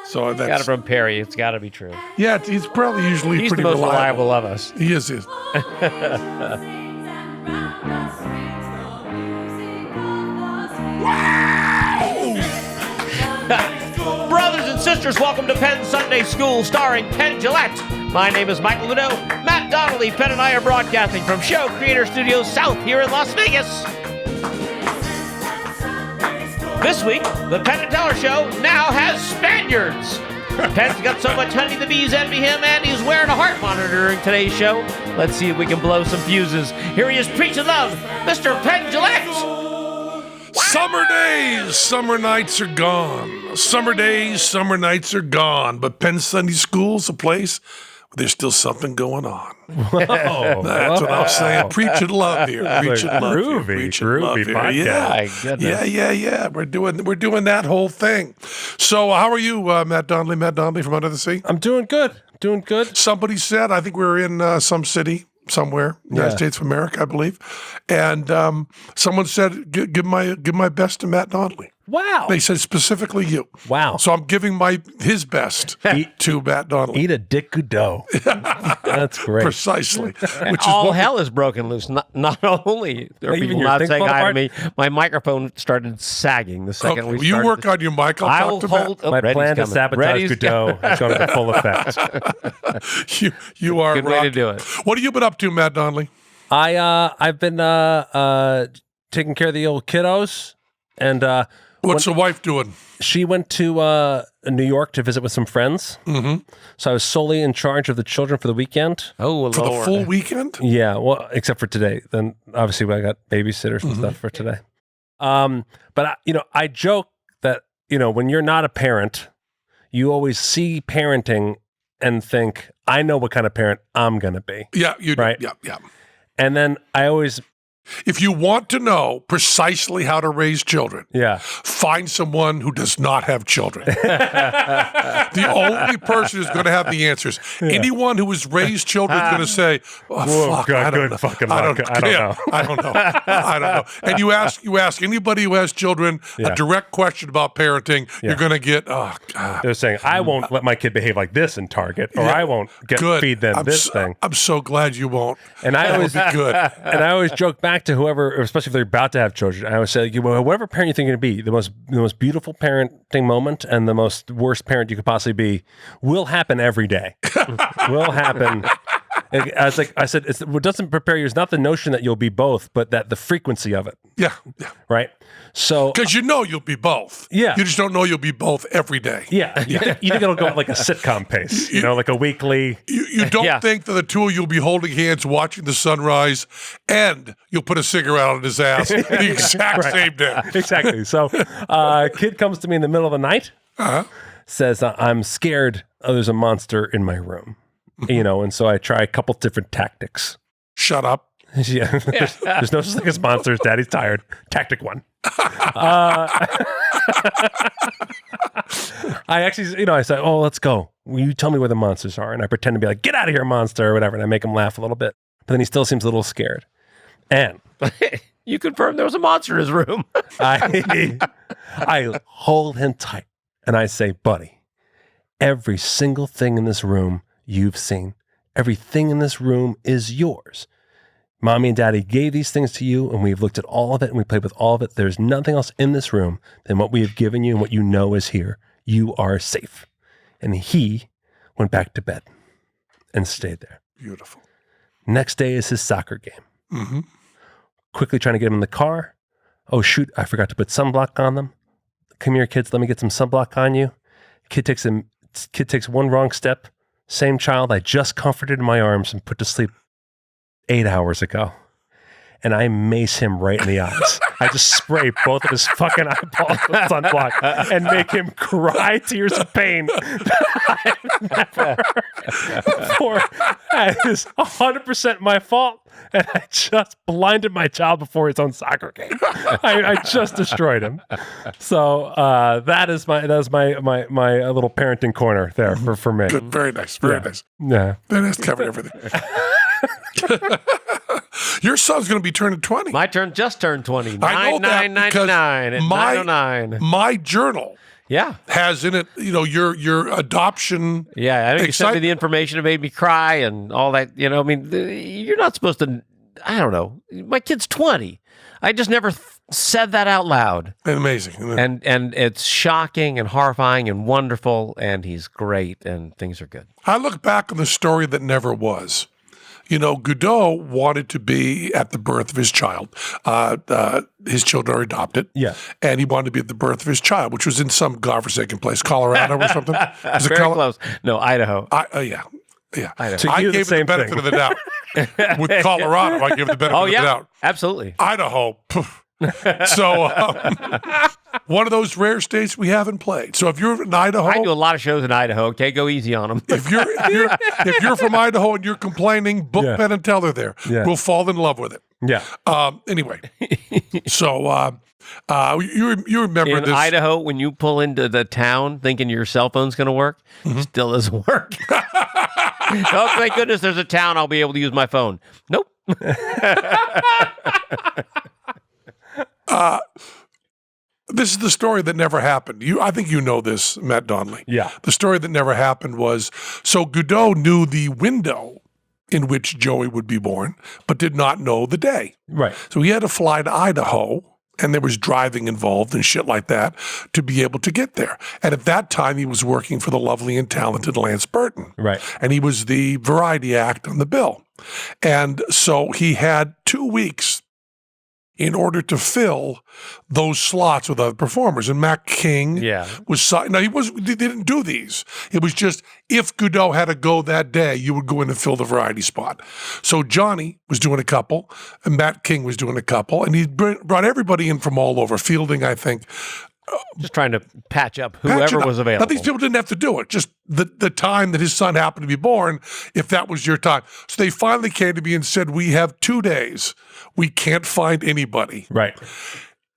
So Got it that's from Perry. It's got to be true. yeah. He's probably usually He's pretty the most reliable of us. He is. Brothers and sisters, welcome to Penn Sunday School, starring Penn Gillette. My name is Michael Ludo. Matt Donnelly, Penn and I are broadcasting from Show Creator Studios South here in Las Vegas. This week, the Penn and Teller Show now has Spaniards. Penn's got so much honey the bees envy him, and he's wearing a heart monitor during today's show. Let's see if we can blow some fuses. Here he is preaching love, Mr. Penn Gillette. Summer days, summer nights are gone. Summer days, summer nights are gone. But Penn Sunday School's a place where there's still something going on. Whoa. That's what I'm saying. Preaching love here. Preaching love here. Preaching love here. Yeah. My goodness. Yeah. We're doing that whole thing. So how are you, Matt Donnelly? Matt Donnelly from Under the Sea? I'm doing good. Doing good. Somebody said, I think we were in some city somewhere, United States of America, I believe, and someone said, "Give my best to Matt Donnelly." Wow. They said specifically you. Wow. So I'm giving his best to Matt Donnelly. Eat a Dick Godot. That's great. Precisely. Which is All what hell is broken loose. Not only are Even people your not thing saying fall hi to apart? me, my microphone started sagging the second we started. you work on your mic. I I'll will talk to hold. Matt. My Reddy's plan to coming. sabotage Reddy's Godot is going to full effect. You are Good way to do it. What have you been up to, Matt Donnelly? I've been taking care of the old kiddos, and What's the wife doing? she went to New York to visit with some friends. Mm-hmm. So I was solely in charge of the children for the weekend. Oh, For Lord. the full weekend? Yeah, well, except for today. Then obviously I got babysitters and stuff for today. But I joke that when you're not a parent, you always see parenting and think, I know what kind of parent I'm gonna be. Yeah, you do. Right. Yeah. And then I always If you want to know precisely how to raise children, yeah. find someone who does not have children. The only person who's going to have the answers. Anyone who has raised children is going to say, Whoa, fuck, God, I don't good know. fucking I don't, luck. I don't know. I don't know. And you ask anybody who has children a direct question about parenting, you're going to get, oh, God. They're saying, I won't let my kid behave like this in Target, or I won't feed them this thing. I'm so glad you won't. And I always be good. And I always joke back to whoever, especially if they're about to have children. I always say, whatever parent you think you're going to be, the most beautiful parenting moment and the most worst parent you could possibly be will happen every day. Will happen. I said, what doesn't prepare you is not the notion that you'll be both, but that the frequency of it. Yeah. Right. So Because you'll be both. Yeah. You just don't know you'll be both every day. yeah, you think it'll go at like a sitcom pace, like a weekly. You don't think that the two of you will be holding hands watching the sunrise and you'll put a cigarette on his ass the exact same day. Exactly. So kid comes to me in the middle of the night, says, I'm scared there's a monster in my room. And so I try a couple different tactics. Shut up. Yeah. There's no such thing as monsters. Daddy's tired. Tactic 1. I actually, I said, oh, let's go. Will you tell me where the monsters are? And I pretend to be like, get out of here, monster, or whatever. And I make him laugh a little bit. But then he still seems a little scared. And You confirmed there was a monster in his room. I hold him tight and I say, buddy, every single thing in this room you've seen, everything in this room is yours. Mommy and Daddy gave these things to you, and we've looked at all of it, and we played with all of it. There's nothing else in this room than what we have given you and what you know is here. You are safe. And he went back to bed and stayed there. Beautiful. Next day is his soccer game. Mm-hmm. Quickly trying to get him in the car. Oh, shoot, I forgot to put sunblock on them. Come here, kids, let me get some sunblock on you. Kid takes one wrong step. Same child I just comforted in my arms and put to sleep 8 hours ago. And I mace him right in the eyes. I just spray both of his fucking eyeballs with sunblock and make him cry tears of pain that I've never before. That is 100% my fault. And I just blinded my child before his own soccer game. I just destroyed him. So that is my little parenting corner there for me. Good. Very nice. Very nice. Yeah. Very nice. Covered everything. Your son's going to be turning 20. My turn just turned 20. I know that because 999 at 909. my journal Yeah. has in it, your adoption. Yeah, I think you sent me the information. It made me cry and all that. I mean, you're not supposed to. I don't know. My kid's 20. I just never said that out loud. Amazing. And it's shocking and horrifying and wonderful, and he's great, and things are good. I look back on the story that never was. Godot wanted to be at the birth of his child. His children are adopted. Yeah. And he wanted to be at the birth of his child, which was in some godforsaken place, Colorado or something. Was Very close. No, Idaho. Yeah. Idaho. So I you gave the him same the benefit thing. of the doubt. With Colorado, I gave the benefit of the doubt. Absolutely. Idaho. So one of those rare states we haven't played. So if you're in Idaho, I do a lot of shows in Idaho. Okay, go easy on them. if you're from Idaho and you're complaining, book Yeah. Penn and Teller there. Yeah. We'll fall in love with it. Yeah. Anyway, so you remember In this? Idaho, when you pull into the town thinking your cell phone's going to work, still doesn't work. Oh, thank goodness there's a town I'll be able to use my phone. Nope. This is the story that never happened. I think you know this, Matt Donnelly. Yeah. The story that never happened was, so Godot knew the window in which Joey would be born, but did not know the day. Right. So he had to fly to Idaho, and there was driving involved and shit like that to be able to get there. And at that time, he was working for the lovely and talented Lance Burton. Right. And he was the variety act on the bill. And so he had 2 weeks in order to fill those slots with other performers. And Matt King was... Now, he didn't do these. It was just, if Godot had to go that day, you would go in and fill the variety spot. So Johnny was doing a couple, and Matt King was doing a couple, and he brought everybody in from all over. Fielding, I think... Just trying to patch up whoever was available. Now, these people didn't have to do it. Just the time that his son happened to be born, if that was your time. So they finally came to me and said, we have 2 days. We can't find anybody. Right.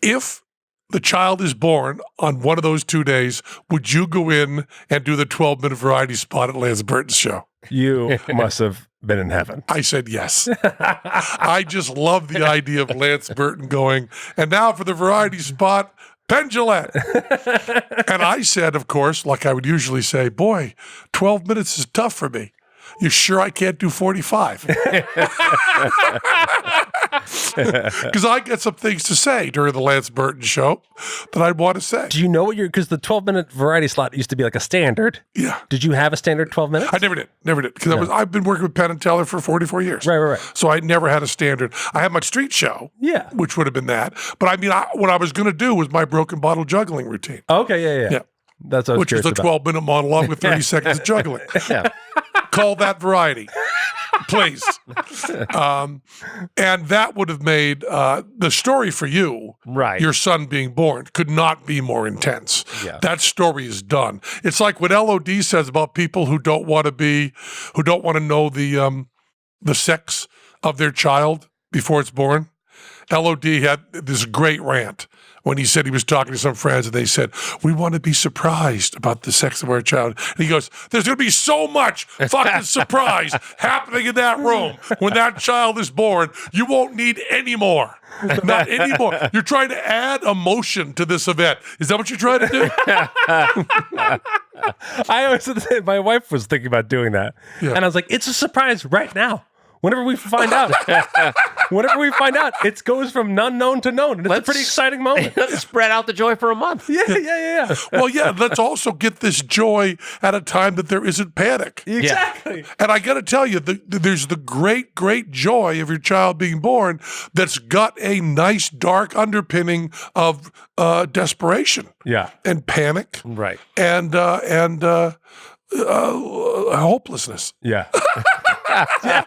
If the child is born on one of those 2 days, would you go in and do the 12-minute variety spot at Lance Burton's show? You must have been in heaven. I said yes. I just love the idea of Lance Burton going, and now for the variety spot, Penn Jillette. And I said, of course, like I would usually say, boy, 12 minutes is tough for me. You sure I can't do 45? Because I got some things to say during the Lance Burton show that I'd want to say. Do you know what because the 12-minute variety slot used to be like a standard. Yeah. Did you have a standard 12 minutes? I never did. Because I've been working with Penn and Teller for 44 years. Right. So I never had a standard. I had my street show. Yeah. Which would have been that. But I mean, what I was going to do was my broken bottle juggling routine. Okay, yeah. That's what I was which is a 12-minute monologue with 30 seconds of juggling. Yeah. Call that variety, please. And that would have made the story for you, Right. your son being born, could not be more intense. Yeah. That story is done. It's like what LOD says about people who don't want to know the sex of their child before it's born. LOD had this great rant when he said he was talking to some friends and they said, we want to be surprised about the sex of our child. And he goes, there's going to be so much fucking surprise happening in that room when that child is born. You won't need any more. Not anymore. You're trying to add emotion to this event. Is that what you're trying to do? I always my wife was thinking about doing that. Yeah. And I was like, it's a surprise right now. Whenever we find out, it goes from unknown to known. And it's a pretty exciting moment. Let's spread out the joy for a month. Yeah. Well, yeah, let's also get this joy at a time that there isn't panic. Exactly. And I got to tell you, there's the great, great joy of your child being born that's got a nice, dark underpinning of desperation. Yeah. And panic. Right. And hopelessness. Yeah. Yeah.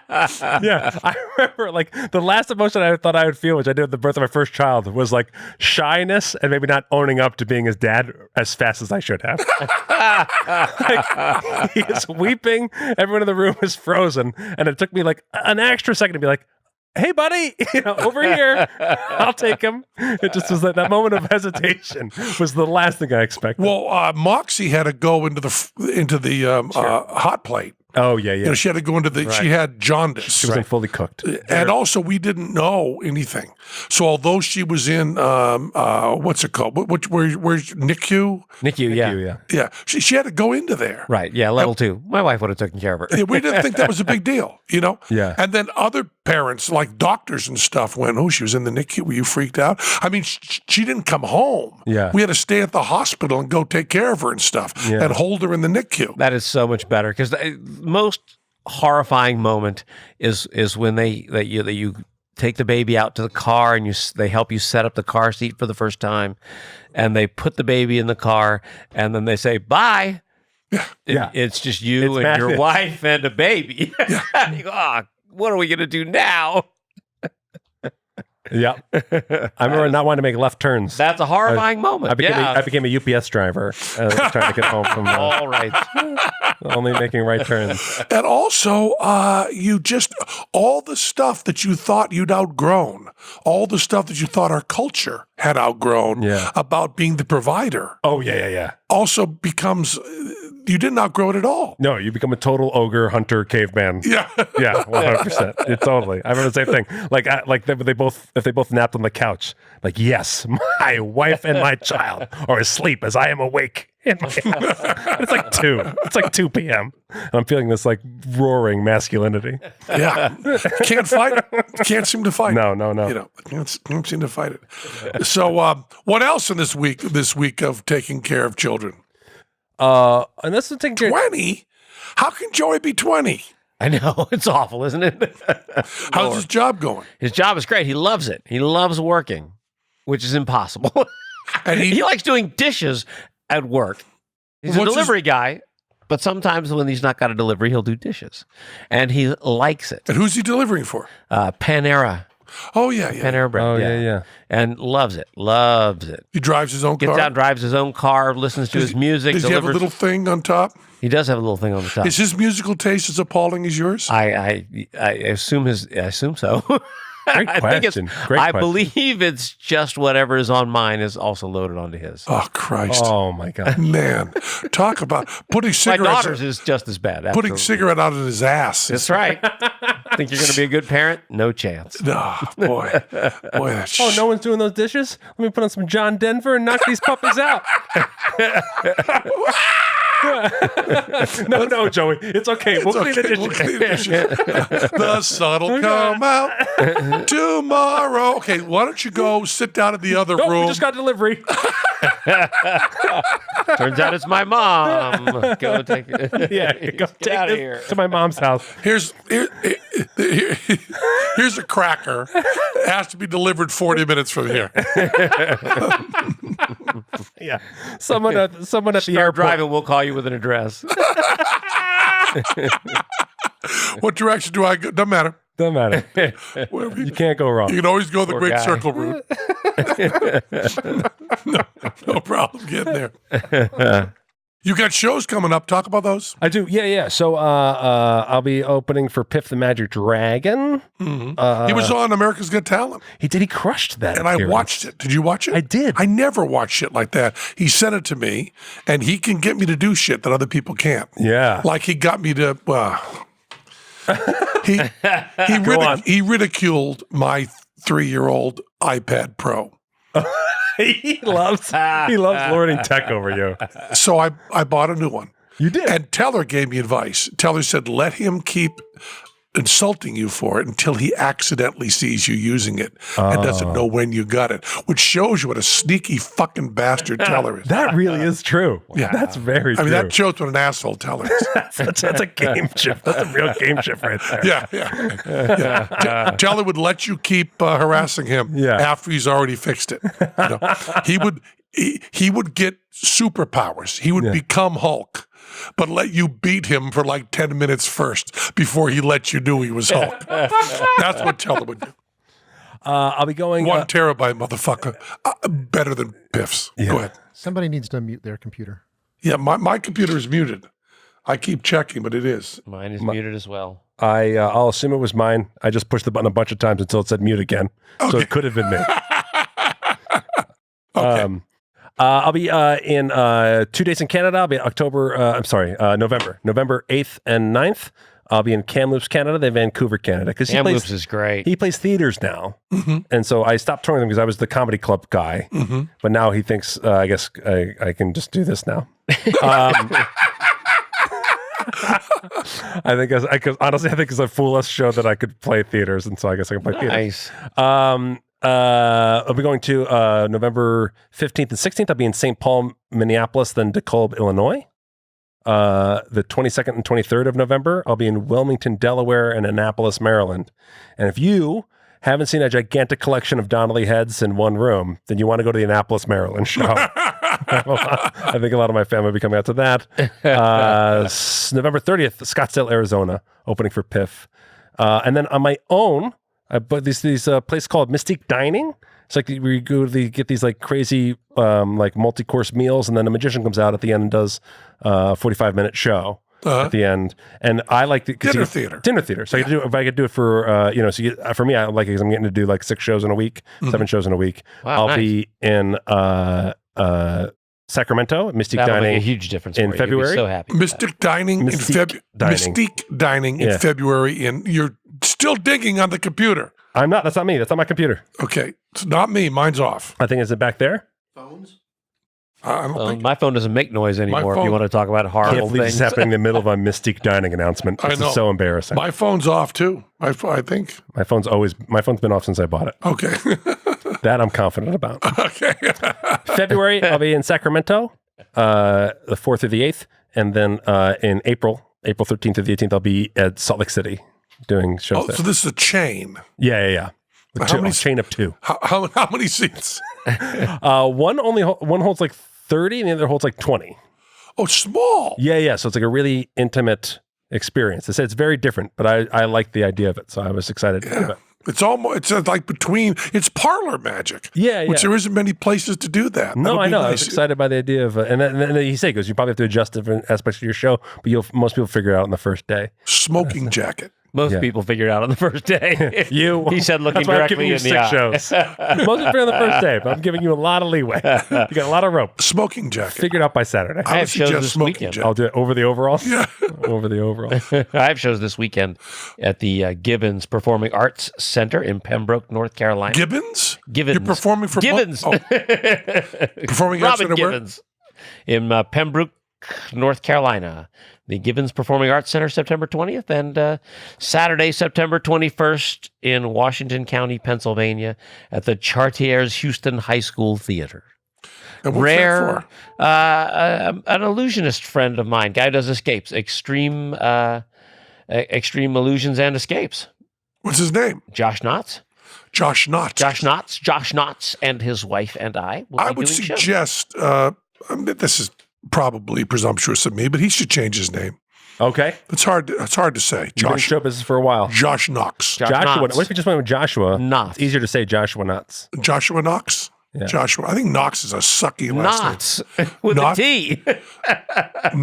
I remember like the last emotion I thought I would feel, which I did at the birth of my first child, was like shyness and maybe not owning up to being his dad as fast as I should have. Like, he is weeping. Everyone in the room is frozen. And it took me like an extra second to be like, hey, buddy, over here. I'll take him. It just was that moment of hesitation was the last thing I expected. Well, Moxie had to go into the hot plate Oh, yeah, yeah. You know, she had to go into the. She had jaundice. She wasn't fully cooked. And also, we didn't know anything. So although she was in, what's it called? Where's NICU? NICU, yeah. Yeah. Yeah, she had to go into there. Right, yeah, level 2. My wife would have taken care of her. Yeah, we didn't think that was a big deal, you know? Yeah. And then other parents, like doctors and stuff, went, oh, she was in the NICU. Were you freaked out? I mean, she didn't come home. Yeah. We had to stay at the hospital and go take care of her and stuff and hold her in the NICU. That is so much better because the most horrifying moment is when you take the baby out to the car and they help you set up the car seat for the first time, and they put the baby in the car and then they say bye. Yeah. It's just you and your wife and a baby. And you go, oh, what are we gonna do now? Yeah. I remember not wanting to make left turns. That's a horrifying moment. I became a UPS driver trying to get home from all right. only making right turns. And also, all the stuff that you thought you'd outgrown, all the stuff that you thought our culture had outgrown about being the provider. Oh, yeah. Also becomes, you didn't outgrow it at all. No, you become a total ogre, hunter, caveman. Yeah. Yeah, 100%. It's totally. I remember the same thing. If they both napped on the couch, like, yes, my wife and my child are asleep as I am awake. It's like 2. It's like 2 p.m. And I'm feeling this like roaring masculinity. Yeah. Can't fight it. Can't seem to fight it. No. You know, can't seem to fight it. So what else in this week of taking care of children? And that's the taking care 20? How can Joey be 20? I know. It's awful, isn't it? How's his job going? His job is great. He loves it. He loves working, which is impossible. And he likes doing dishes at work. He's a delivery guy, but sometimes when he's not got a delivery, he'll do dishes. And he likes it. And who's he delivering for? Penn Era. Oh, yeah. Penn Era bread. Oh, yeah. And loves it. Loves it. He drives his own car? Gets out, drives his own car, listens to his music. Does he have a little thing on top? He does have a little thing on the top. Is his musical taste as appalling as yours? I assume so. Great question. I believe it's just whatever is on mine is also loaded onto his. Oh, Christ. Oh, my God. Man, talk about putting My cigarettes. daughter's is just as bad. Putting absolutely. cigarette out of his ass. That's right. Think you're going to be a good parent? No chance. Oh, boy. Oh, no one's doing those dishes? Let me put on some John Denver and knock these puppies out. No, Joey. It's okay. We'll clean the dishes. We'll clean the dishes. The sun will come out tomorrow. Okay, why don't you go sit down in the other room? We just got delivery. Turns out it's my mom. Go take it. Yeah, go take out of this here. to my mom's house. Here's a cracker. It has to be delivered 40 minutes from here. Yeah, someone at the airport. Driving, we'll call you with an address. What direction do I go? Doesn't matter. Doesn't matter. Wherever You can't go wrong. You can always go the Poor Great guy. Circle route. No problem getting there. You got shows coming up. Talk about those. I do. Yeah. So I'll be opening for Piff the Magic Dragon. Mm-hmm. He was on America's Got Talent. He crushed that. And I appearance. watched it. Did you watch it? I did. I never watch shit like that. He sent it to me, and he can get me to do shit that other people can't. Yeah. Like he got me to. He ridiculed my 3-year-old iPad Pro. he loves lording tech over you. So I bought a new one. You did. And Teller gave me advice. Teller said, let him keep insulting you for it until he accidentally sees you using it and doesn't know when you got it, which shows you what a sneaky fucking bastard Teller is. That really is true. Yeah. That's very true. I mean, that shows what an asshole Teller is. that's a game shift. That's a real game shift right there. Yeah. Teller would let you keep harassing him after he's already fixed it. You know? He would get superpowers. He would become Hulk, but let you beat him for like 10 minutes first before he let you know he was Hulk. That's what Teller would do. I'll be going 1 terabyte, motherfucker. Better than Piff's. Yeah. Go ahead. Somebody needs to mute their computer. Yeah, my computer is muted. I keep checking, but it is. Mine is muted as well. I'll assume it was mine. I just pushed the button a bunch of times until it said mute again. Okay. So it could have been me. Okay. I'll be in 2 days in Canada. I'll be November 8th and 9th. I'll be in Kamloops, Canada, then Vancouver, Canada. Because Kamloops is great. He plays theaters now. And so I stopped touring them because I was the comedy club guy. But now he thinks, I guess I can just do this now. I think honestly, I think it's a foolish show that I could play theaters, and so I guess I can play theaters. I'll be going to November 15th and 16th. I'll be in St. Paul, Minneapolis, then DeKalb, Illinois. The 22nd and 23rd of November, I'll be in Wilmington, Delaware, and Annapolis, Maryland. And if you haven't seen a gigantic collection of Donnelly heads in one room, then you want to go to the Annapolis, Maryland show. I think a lot of my family will be coming out to that. November 30th, Scottsdale, Arizona, opening for Piff. And then on my own, but these place called Mystique Dining. It's like we go get these like crazy like multi-course meals, and then a magician comes out at the end and does a 45-minute show at the end. And I like the dinner theater. So I could do if I could do it for for me, I like it because I'm getting to do like 6 shows in a week, 7 shows in a week. Wow, I'll be in Sacramento, Mystique That'll Dining. make a huge difference in for you. You'll be February. so happy. Mystique Dining in February. Mystique Dining in February. And you're still digging on the computer. I'm not. That's not me. That's not my computer. Okay, it's not me. Mine's off. I think is it back there? Phones? I don't think. My phone doesn't make noise anymore. If you want to talk about I horrible can't believe this things. is happening in the middle of a Mystique Dining announcement. This I know. is so embarrassing. My phone's off too. I think. My phone's been off since I bought it. Okay. That I'm confident about. Okay. February, I'll be in Sacramento, the 4th through the 8th. And then in April 13th through the 18th, I'll be at Salt Lake City doing shows there. So this is a chain. Yeah. How many- A chain of 2. How many seats? One holds like 30 and the other holds like 20. Oh, small. Yeah. So it's like a really intimate experience. They say it's very different, but I like the idea of it. So I was excited to do it. It's like it's parlor magic. Yeah. Which there isn't many places to do that. No, That'll I be know. I nice. was excited by the idea of, and then he said, goes, you probably have to adjust different aspects of your show, but most people figure it out on the first day. Smoking jacket. Most people figure it out on the first day. He said, looking That's why I'm directly giving you in the 6 eye. shows. Most people on the first day, but I'm giving you a lot of leeway. You got a lot of rope. Smoking jacket. Figure it out by Saturday. I have shows suggest this smoking weekend. jacket. I'll do it over the overalls. Yeah. Over the overalls. I have shows this weekend at the Gibbons Performing Arts Center in Pembroke, North Carolina. Gibbons? Gibbons. You're performing for Gibbons. Performing Arts Robin Center where? Gibbons in Pembroke, North Carolina. The Gibbons Performing Arts Center, September 20th, and Saturday, September 21st in Washington County, Pennsylvania, at the Chartiers Houston High School Theater. And what's Rare, that for? an illusionist friend of mine, guy who does escapes, extreme illusions and escapes. What's his name? Josh Knotts. Josh Knotts. Josh Knotts and his wife and I will be I would doing shows. suggest, this is probably presumptuous of me, but he should change his name. Okay. It's hard to say. You've been in show business for a while. Josh Knox. Joshua. Knotts. What if you just went with Joshua? Knotts. It's easier to say Joshua Knotts. Joshua Knox? Yeah. Joshua. I think Knox is a sucky last Knotts with Knotts? a T. name.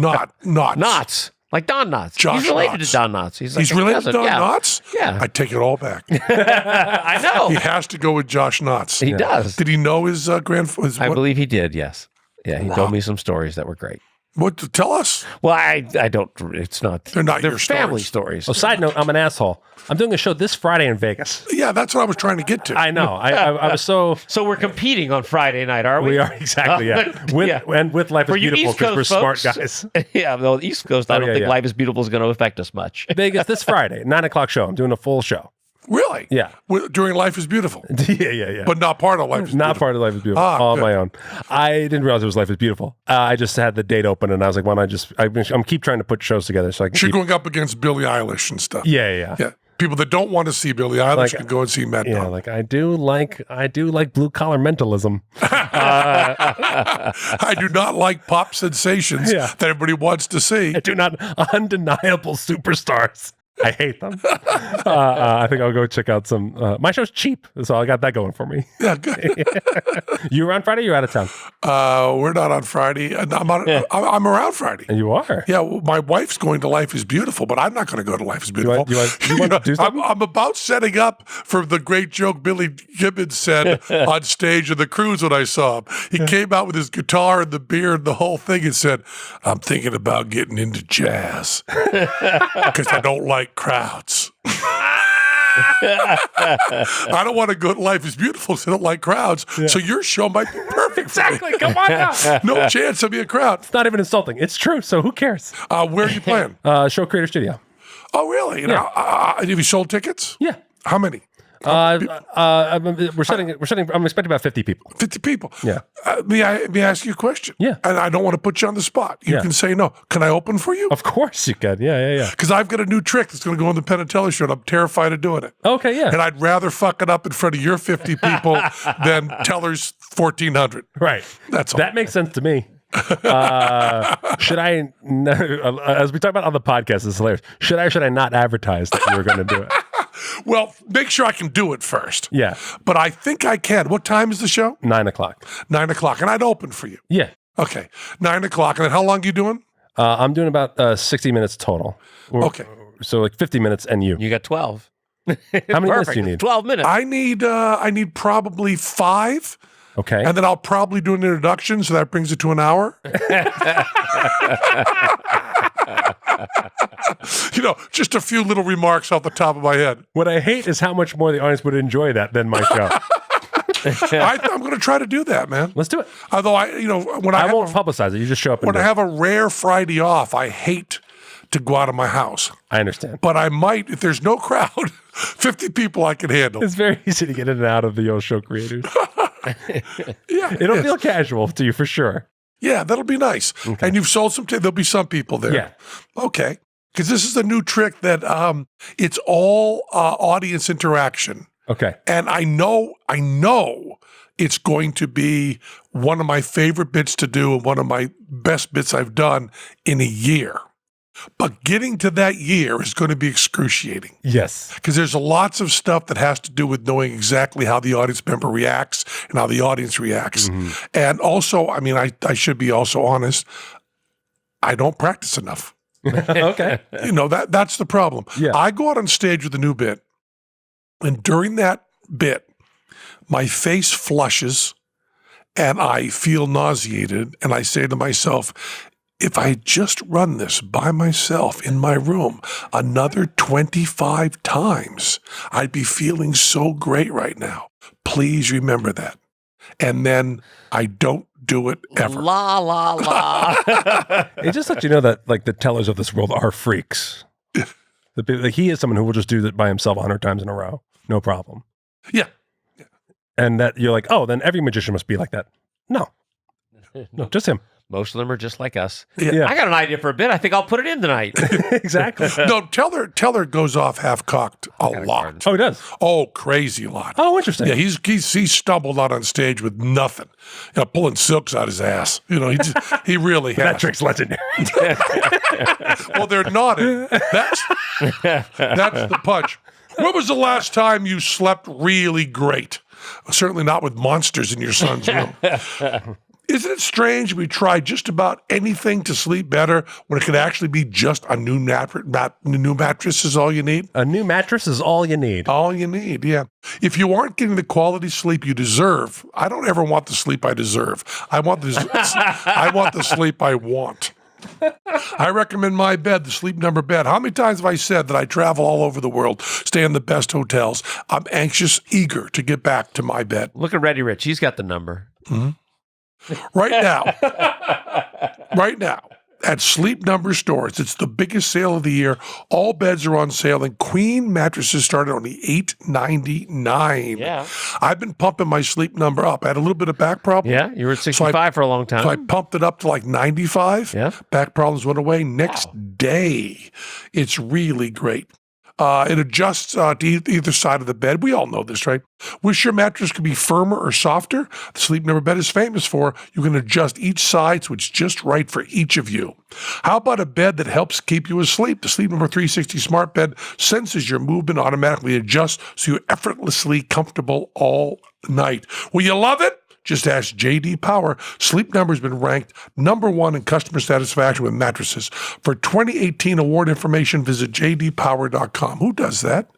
Knots. Knotts. Like Don Knotts. Josh He's related Knotts. to Don Knotts. He's like a related cousin. to Don Yeah. Knotts? Yeah. I take it all back. I know. He has to go with Josh Knotts. He does. Did he know his I what? believe he did, yes. Yeah, he told me some stories that were great. What? Tell us. Well, I don't, it's not. They're not your family stories. stories. Oh, side note, I'm an asshole. I'm doing a show this Friday in Vegas. Yeah, that's what I was trying to get to. I know. I was so. So we're competing on Friday night, are we? We are exactly, yeah. And with Life is For you Beautiful East because we're Coast smart folks. guys. Yeah, well, East Coast, I don't think yeah. Life is Beautiful is going to affect us much. Vegas this Friday, 9:00 show. I'm doing a full show. Really? Yeah. During Life is Beautiful. Yeah. But not part of Life is Not Beautiful. part of Life is Beautiful. Ah, all on good. my own. I didn't realize it was Life is Beautiful. I just had the date open and I was like, why don't I just, I'm keep trying to put shows together so I can You're keep, going up against Billie Eilish and stuff. Yeah. Yeah. People that don't want to see Billie Eilish Like, can go and see Matt Yeah, Dillon. like I do like blue collar mentalism. I do not like pop sensations Yeah. that everybody wants to see. I do not undeniable superstars. I hate them. I think I'll go check out some. My show's cheap, so I got that going for me. Yeah, good. You around Friday? Or you out of town? We're not on Friday. I'm around Friday. And you are. Yeah, well, my wife's going to Life is Beautiful, but I'm not going to go to Life is Beautiful. You want to do something? I'm about setting up for the great joke Billy Gibbons said on stage of the cruise when I saw him. He came out with his guitar and the beer and the whole thing and said, I'm thinking about getting into jazz because I don't like crowds. I don't want to go to Life is Beautiful because I don't like crowds. Yeah. So your show might be perfect. Exactly. Come on now. No chance of be a crowd. It's not even insulting. It's true. So who cares? Where are you playing? Show Creator Studio. Oh, really? Yeah. Have you sold tickets? Yeah. How many? We're setting. I'm expecting about 50 people. 50 people. Yeah. May I ask you a question? Yeah. And I don't want to put you on the spot. You can say no. Can I open for you? Of course you can. Yeah. Because I've got a new trick that's going to go on the Penn and Teller show, and I'm terrified of doing it. Okay, yeah. And I'd rather fuck it up in front of your 50 people than Teller's 1,400. Right. That's all. That makes sense to me. Should I, as we talk about on the podcast, this is hilarious. Should I not advertise that you were going to do it? Well, make sure I can do it first. Yeah. But I think I can. What time is the show? 9:00. 9:00. And I'd open for you. Yeah. Okay. 9:00. And then how long are you doing? I'm doing about 60 minutes total. Okay. So like 50 minutes and you. You got 12. How many minutes do you need? 12 minutes. I need probably 5. Okay. And then I'll probably do an introduction, so that brings it to an hour. Just a few little remarks off the top of my head. What I hate is how much more the audience would enjoy that than my show. I'm going to try to do that, man. Let's do it. Although when I won't publicize it. You just show up. When I have a rare Friday off, I hate to go out of my house. I understand. But I might, if there's no crowd, 50 people I can handle. It's very easy to get in and out of the old show creators. Yeah, it'll feel casual to you for sure. Yeah, that'll be nice. Okay. And you've sold some. There'll be some people there. Yeah. Okay. Because this is a new trick that it's all audience interaction. Okay. And I know it's going to be one of my favorite bits to do and one of my best bits I've done in a year. But getting to that year is going to be excruciating. Yes. Because there's lots of stuff that has to do with knowing exactly how the audience member reacts and how the audience reacts. Mm-hmm. And also, I should be also honest, I don't practice enough. Okay. That's the problem. Yeah. I go out on stage with a new bit, and during that bit, my face flushes and I feel nauseated, and I say to myself, if I had just run this by myself in my room another 25 times, I'd be feeling so great right now. Please remember that. And then I don't do it ever. La, la, la. It just lets you know that like the tellers of this world are freaks. He is someone who will just do that by himself 100 times in a row. No problem. Yeah. And that you're like, oh, then every magician must be like that. No, just him. Most of them are just like us. Yeah. I got an idea for a bit. I think I'll put it in tonight. Exactly. No, Teller goes off half-cocked a lot. Oh, he does? Oh, crazy lot. Oh, interesting. Yeah, he sstumbbled out on stage with nothing. Pulling silks out his ass. He really has. That trick's legendary. Well, they're nodding. That's the punch. When was the last time you slept really great? Certainly not with monsters in your son's room. Isn't it strange we try just about anything to sleep better when it could actually be just a new mattress is all you need? A new mattress is all you need. All you need, yeah. If you aren't getting the quality sleep you deserve, I don't ever want the sleep I deserve. I want the sleep I want. I recommend my bed, the Sleep Number bed. How many times have I said that I travel all over the world, stay in the best hotels? I'm anxious, eager to get back to my bed. Look at Ready Rich. He's got the number. Mm-hmm. Right now, at Sleep Number stores, it's the biggest sale of the year. All beds are on sale, and queen mattresses start at only $8.99. Yeah. I've been pumping my Sleep Number up. I had a little bit of back problem. Yeah, you were at 65 for a long time. So I pumped it up to like 95. Yeah. Back problems went away. Next day, it's really great. It adjusts to either side of the bed. We all know this, right? Wish your mattress could be firmer or softer? The Sleep Number bed is famous for you can adjust each side so it's just right for each of you. How about a bed that helps keep you asleep? The Sleep Number 360 smart bed senses your movement, automatically adjusts so you're effortlessly comfortable all night. Will you love it? Just ask JD Power. Sleep Number has been ranked #1 in customer satisfaction with mattresses. For 2018 award information, visit jdpower.com. Who does that?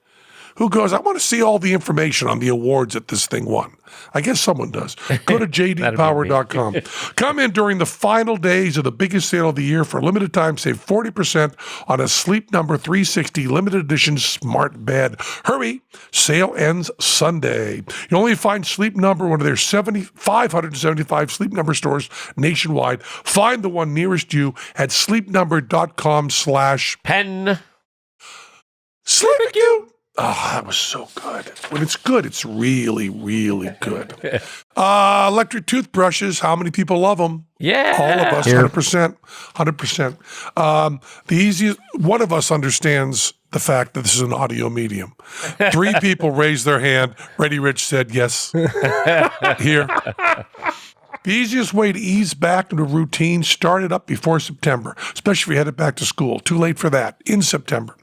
Who goes, I want to see all the information on the awards that this thing won. I guess someone does. Go to jdpower.com. Come in during the final days of the biggest sale of the year. For a limited time, save 40% on a Sleep Number 360 limited edition smart bed. Hurry, sale ends Sunday. You only find Sleep Number one of their 575 Sleep Number stores nationwide. Find the one nearest you at sleepnumber.com/Penn. Sleep you. Oh, that was so good. When it's good, it's really, really good. Electric toothbrushes, how many people love them? Yeah. All of us, 100%. 100%. The easiest, one of us understands the fact that this is an audio medium. 3 people raised their hand. Ready Rich said yes. Here. The easiest way to ease back into routine, start it up before September, especially if you're headed back to school. Too late for that, in September.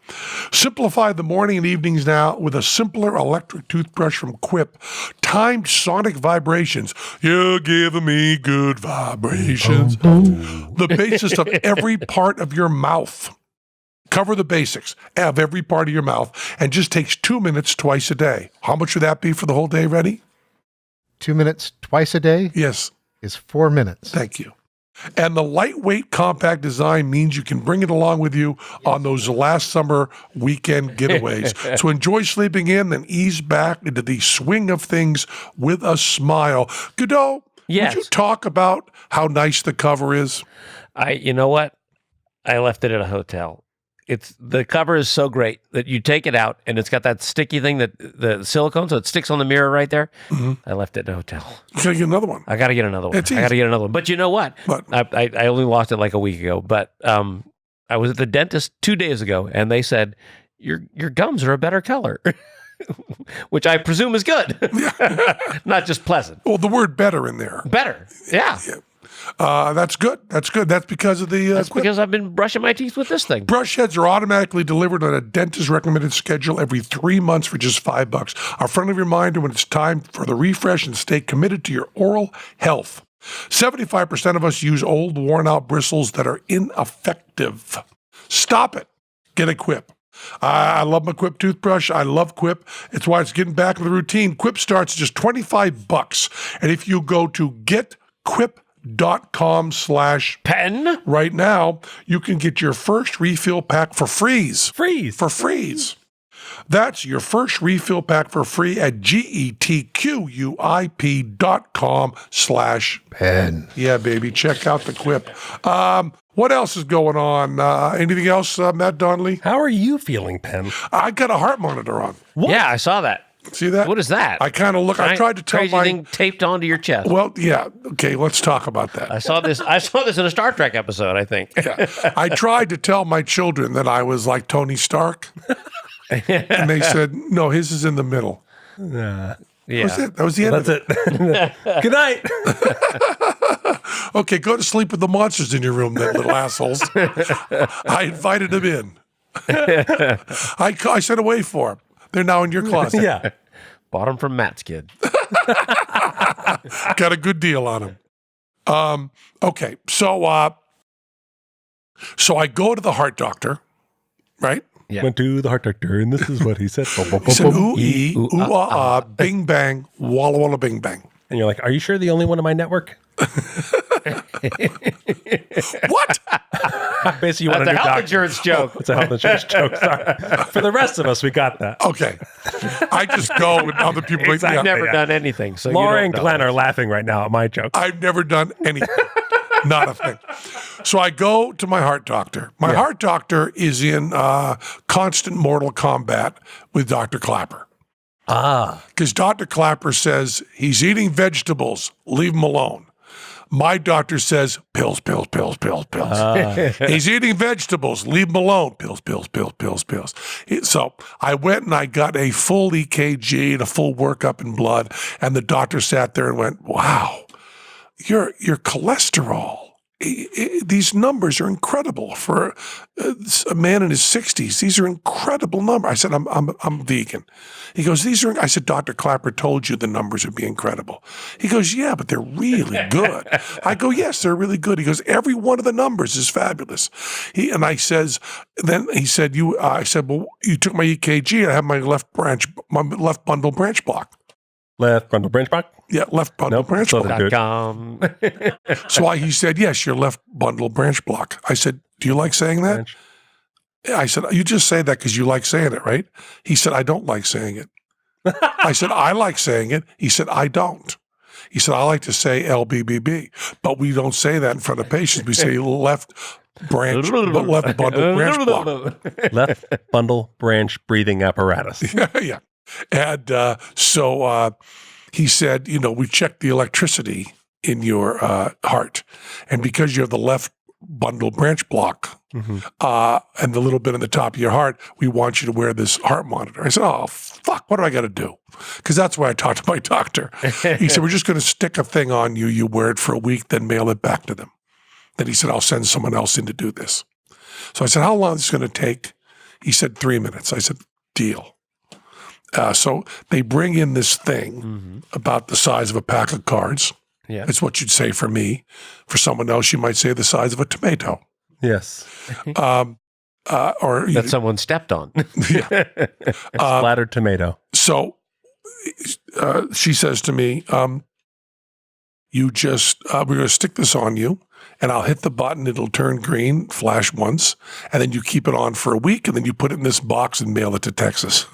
Simplify the morning and evenings now with a simpler electric toothbrush from Quip. Timed sonic vibrations. You're giving me good vibrations. The basis of every part of your mouth. Cover the basics of every part of your mouth and just takes 2 minutes twice a day. How much would that be for the whole day, Ready? 2 minutes twice a day Yes. is 4 minutes. Thank you. And the lightweight compact design means you can bring it along with you on those last summer weekend getaways. So enjoy sleeping in and ease back into the swing of things with a smile. Godot, Yes. would you talk about how nice the cover is? You know what? I left it at a hotel. The cover is so great that you take it out and it's got that sticky thing, that the silicone, so it sticks on the mirror right there. Mm-hmm. I left it at a hotel. You gotta get another one. I got to get another one. It's easy. But you know what? What? I only lost it like a week ago. But I was at the dentist 2 days ago, and they said your gums are a better color, which I presume is good, not just pleasant. Well, the word better in there. Better, yeah. That's good. That's good. That's because of the That's because I've been brushing my teeth with this thing. Brush heads are automatically delivered on a dentist recommended schedule every 3 months for just $5. A friendly reminder when it's time for the refresh and stay committed to your oral health. 75% of us use old, worn out bristles that are ineffective. Stop it. Get a Quip. I love my Quip toothbrush. I love Quip. It's why it's getting back in the routine. Quip starts at just $25. And if you go to getquip.com/Penn right now, you can get your first refill pack for freeze. For freeze. That's your first refill pack for free at getquip.com/Penn. Yeah, baby. Check out the Quip. What else is going on? Anything else, Matt Donnelly? How are you feeling, Penn? I got a heart monitor on. What? Yeah, I saw that. See that? What is that? I kind of look. I tried to tell crazy thing taped onto your chest. Well, yeah. Okay, let's talk about that. I saw this in a Star Trek episode, I think. Yeah. I tried to tell my children that I was like Tony Stark, and they said, "No, his is in the middle." Yeah. That was the end. That's it. Good night. Okay, go to sleep with the monsters in your room, then, little assholes. I invited them in. I sent away for them. They're now in your closet. Yeah. Bought them from Matt's kid. Got a good deal on them. Okay, so I go to the heart doctor, right? Yeah. Went to the heart doctor, and this is what he said. He said, ooh-ee, ooh-ah-ah, bing bang, walla walla bing bang. And you're like, are you sure the only one in my network? What? Basically, you want That's a a new health doctor. insurance joke. It's a health insurance joke. Sorry. For the rest of us, we got that. Okay. I just go and other people Exactly. I've never yeah. done anything. So Laura you and don't know. Glenn are laughing right now at my joke. I've never done anything. Not a thing. So I go to my heart doctor. My heart doctor is in constant mortal combat with Dr. Clapper. Ah. Because Dr. Clapper says he's eating vegetables. Leave him alone. My doctor says pills, pills, pills, pills, pills. He's eating vegetables. Leave him alone. Pills, pills, pills, pills, pills. So I went and I got a full EKG and a full workup in blood. And the doctor sat there and went, wow, your cholesterol. These numbers are incredible for a man in his 60s. These are incredible numbers. I said, I'm vegan. He goes, I said, Dr. Clapper told you the numbers would be incredible. He goes, yeah, but they're really good. I go, yes, they're really good. He goes, every one of the numbers is fabulous. I said, I said, well, you took my EKG and I have my left bundle branch block. Left bundle branch block? Yeah, left bundle branch block. .com. So he said, yes, your left bundle branch block. I said, do you like saying that? Branch. I said, you just say that because you like saying it, right? He said, I don't like saying it. I said, I like saying it. He said, I don't. He said, I like to say LBBB, but we don't say that in front of patients. We say left bundle branch block. Left bundle branch breathing apparatus. Yeah. And so he said, we checked the electricity in your heart. And because you have the left bundle branch block and the little bit in the top of your heart, we want you to wear this heart monitor. I said, oh, fuck, what do I got to do? Because that's why I talked to my doctor. He said, we're just going to stick a thing on you. You wear it for a week, then mail it back to them. Then he said, I'll send someone else in to do this. So I said, how long is this going to take? He said, 3 minutes. I said, deal. So they bring in this thing about the size of a pack of cards. Yeah. It's what you'd say for me. For someone else, you might say the size of a tomato. Yes. Or That someone stepped on. Splattered tomato. So she says to me, we're going to stick this on you, and I'll hit the button. It'll turn green, flash once, and then you keep it on for a week, and then you put it in this box and mail it to Texas.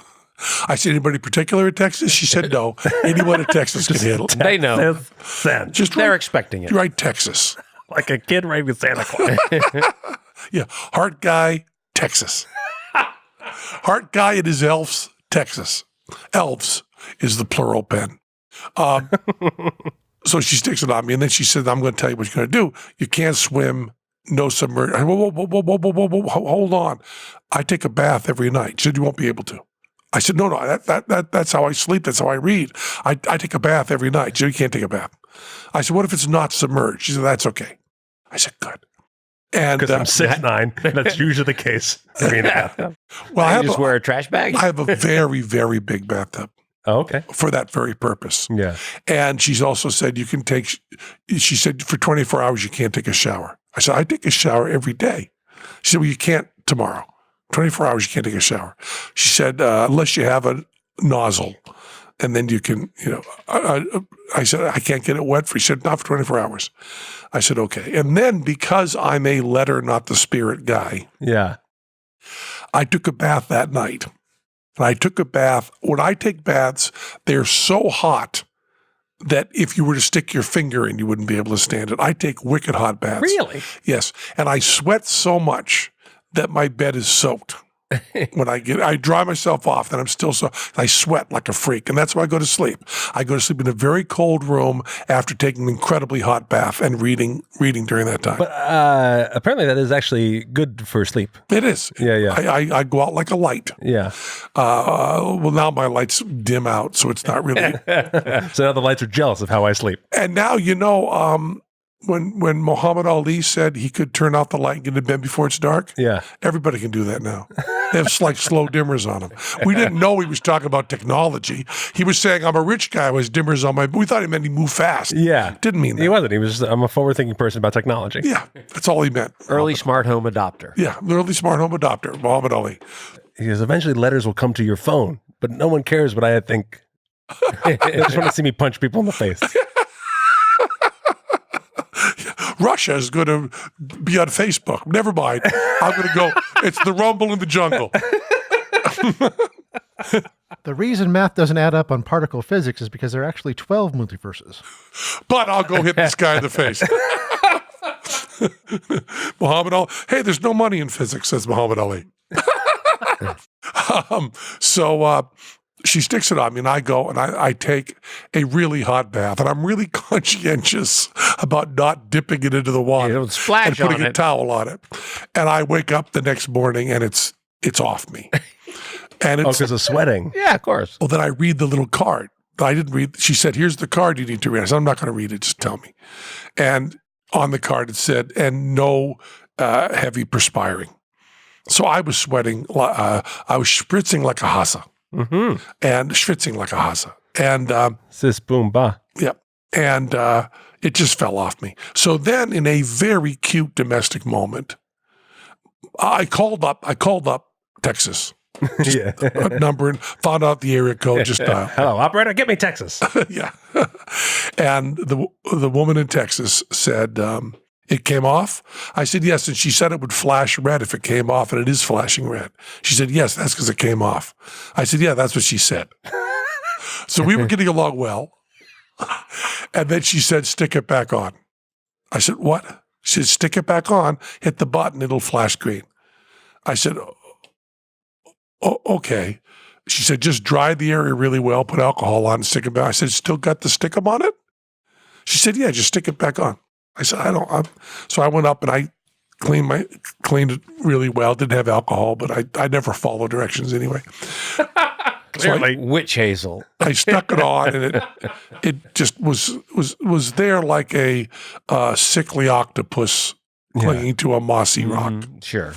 I said, anybody particular in Texas? She said, no. Anyone in Texas can handle it. They know. Send. They're expecting it. Write Texas. Like a kid right with Santa Claus. Yeah. Heart guy, Texas. Heart guy and his elves, Texas. Elves is the plural Penn. So she sticks it on me, and then she said, I'm going to tell you what you're going to do. You can't swim, no submerge. Whoa, hold on. I take a bath every night. She said, you won't be able to. I said, no, that's how I sleep. That's how I read. I take a bath every night. She said, you can't take a bath. I said, what if it's not submerged? She said, that's okay. I said, good. And Because I'm 6'9", that's usually the case. Well, I just wear a trash bag? I have a very, very big bathtub. Oh, okay. For that very purpose. Yeah. And she's also said she said for 24 hours you can't take a shower. I said, I take a shower every day. She said, well, you can't tomorrow. 24 hours you can't take a shower. She said, unless you have a nozzle. And then you can, I said, I can't get it wet for you. She said, not for 24 hours. I said, okay. And then because I'm a letter, not the spirit guy. Yeah. I took a bath that night. And I took a bath. When I take baths, they're so hot that if you were to stick your finger in, you wouldn't be able to stand it. I take wicked hot baths. Really? Yes. And I sweat so much that my bed is soaked. When I dry myself off, and I'm still I sweat like a freak, and that's why I go to sleep. I go to sleep in a very cold room after taking an incredibly hot bath and reading during that time. But apparently that is actually good for sleep. It is. Yeah. I go out like a light. Yeah. Well, now my lights dim out, so it's not really. So now the lights are jealous of how I sleep. And now, when Muhammad Ali said he could turn off the light and get in bed before it's dark, Yeah. everybody can do that now. They have like slow dimmers on them. We didn't know he was talking about technology. He was saying, I'm a rich guy with dimmers on my... We thought he meant he moved fast. Yeah. Didn't mean that. He wasn't. He was just, I'm a forward-thinking person about technology. Yeah, that's all he meant. Early smart home adopter. Yeah, the early smart home adopter, Muhammad Ali. He goes, eventually letters will come to your phone, but no one cares what I think. They just want to see me punch people in the face. Russia is going to be on Facebook. Never mind. I'm going to go, it's the rumble in the jungle. The reason math doesn't add up on particle physics is because there are actually 12 multiverses. But I'll go hit this guy in the face. Muhammad Ali. Hey, there's no money in physics, says Muhammad Ali. she sticks it on me, and I go and I take a really hot bath, and I'm really conscientious about not dipping it into the water You don't splash and putting on a it. towel on it. And I wake up the next morning, and it's off me. And Oh, it's because of sweating. Yeah, of course. well, then I read the little card. I didn't read. She said, "Here's the card you need to read." I said, "I'm not going to read it. Just tell me." And on the card it said, "And no heavy perspiring." So I was sweating. I was spritzing like a hassa Mm-hmm. and schwitzing like a hassa. And Sis boom ba. yeah, and it just fell off me. So then, in a very cute domestic moment, I called up Texas Yeah. number and found out the area code. Just dial. Hello, operator. Get me Texas. Yeah. And the woman in Texas said, it came off? I said, yes. And she said it would flash red if it came off, and it is flashing red. She said, yes, that's because it came off. I said, yeah, that's what she said. So we were getting along well. And then she said, stick it back on. I said, what? She said, stick it back on, hit the button, it'll flash green. I said, oh, okay. She said, just dry the area really well, put alcohol on and stick it back. I said, still got the stickum on it? She said, yeah, just stick it back on. I said, so I went up and I cleaned it really well. Didn't have alcohol, but I never follow directions anyway. Clearly. Witch hazel. I stuck it on, and it just was there like a sickly octopus clinging to a mossy rock. Sure.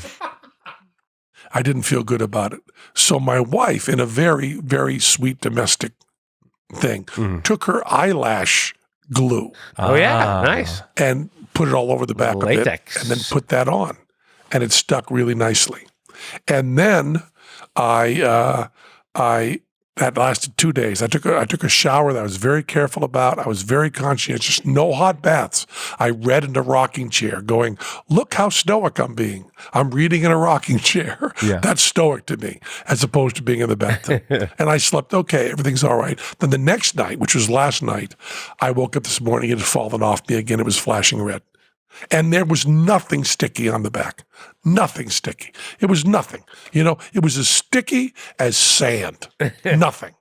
I didn't feel good about it. So my wife, in a very, very sweet domestic thing, took her eyelash glue Oh, yeah. Nice. and put it all over the back of Latex. it, and then put that on, and it stuck really nicely. And then that lasted 2 days. I took a shower that I was very careful about. I was very conscientious. No hot baths. I read in a rocking chair going, look how stoic I'm being. I'm reading in a rocking chair. Yeah. That's stoic to me, as opposed to being in the bathtub. And I slept okay. Everything's all right. Then the next night, which was last night, I woke up this morning. It had fallen off me again. It was flashing red. And there was nothing sticky on the back. Nothing sticky. It was nothing. It was as sticky as sand. Nothing.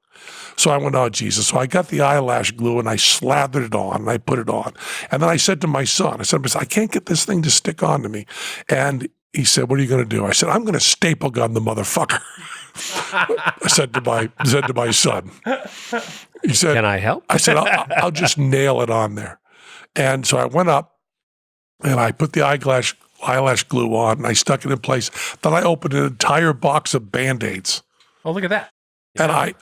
So I went, oh, Jesus. So I got the eyelash glue and I slathered it on and I put it on. And then I said to my son, I can't get this thing to stick onto me. And he said, what are you going to do? I said, I'm going to staple gun the motherfucker. I said to my son. He said, Can I help? I said, I'll just nail it on there. And so I went up, and I put the eyelash glue on, and I stuck it in place. Then I opened an entire box of Band-Aids, Oh, look at that. and I